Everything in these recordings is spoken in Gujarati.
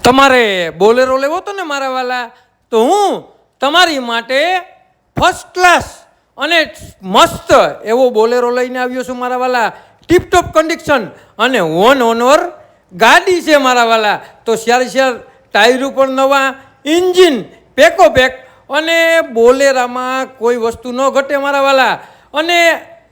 તમારે બોલેરો લેવો તો ને મારા વાલા, તો હું તમારી માટે ફર્સ્ટ ક્લાસ અને મસ્ત એવો બોલેરો લઈને આવ્યો છું મારા વાલા. ટીપટોપ કન્ડિશન અને વન ઓનર ગાડી છે મારા વાલા. તો શેર ટાયરો પણ નવા, ઇન્જિન પેકો પેક, અને બોલેરામાં કોઈ વસ્તુ ન ઘટે મારા વાલા. અને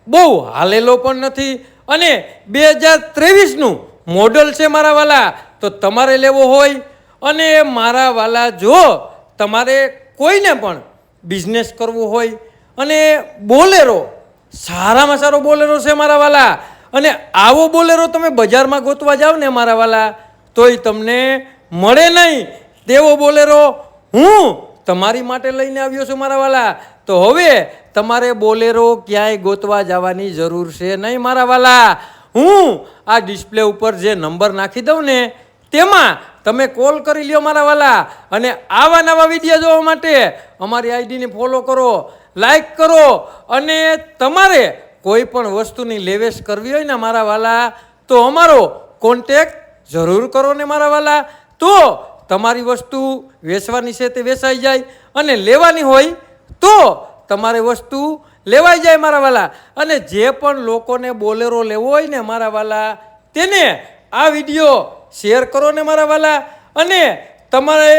બહુ હાલેલો પણ નથી, અને 2023નું મોડલ છે મારા વાલા. તો તમારે લેવો હોય અને મારા વાલા જો તમારે કોઈને પણ બિઝનેસ કરવો હોય, અને બોલેરો સારામાં સારો બોલેરો છે મારા વાલા. અને આવો બોલેરો તમે બજારમાં ગોતવા જાઓ ને મારા વાલા તોય તમને મળે નહીં. તેવો બોલેરો હું તમારી માટે લઈને આવ્યો છું મારા વાલા. તો હવે તમારે બોલેરો ક્યાંય ગોતવા જવાની જરૂર છે નહીં મારા વાલા. હું આ ડિસ્પ્લે ઉપર જે નંબર નાખી દઉં ને તેમાં તમે કોલ કરી લ્યો મારા વાલા. અને આવા નવા વિડીયો જોવા માટે અમારી આઈડીને ફોલો કરો, લાઈક કરો. અને તમારે કોઈ પણ વસ્તુની લેવેશ કરવી હોય ને મારા વાલા તો અમારો કોન્ટેક્ટ જરૂર કરો ને મારા વાલા. તો તમારી વસ્તુ વેચવાની છે તે વેચાઈ જાય, અને લેવાની હોય તો તમારે વસ્તુ લેવાઈ જાય મારા વાલા. અને જે પણ લોકોને બોલેરો લેવો હોય ને મારા વાલા તેને આ વિડીયો શેર કરો ને મારા વાલા. અને તમારે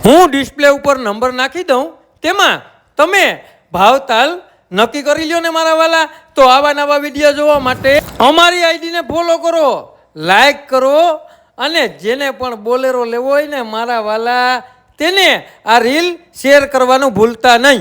હું ડિસ્પ્લે ઉપર નંબર નાખી દઉં તેમાં તમે ભાવતાલ નક્કી કરી લ્યો ને મારા વાલા. તો આવા નવા વિડીયો જોવા માટે અમારી આઈડીને ફોલો કરો, લાઈક કરો. અને જેને પણ બોલેરો લેવો હોય ને મારા વાલા તેને આ રીલ શેર કરવાનું ભૂલતા નહીં.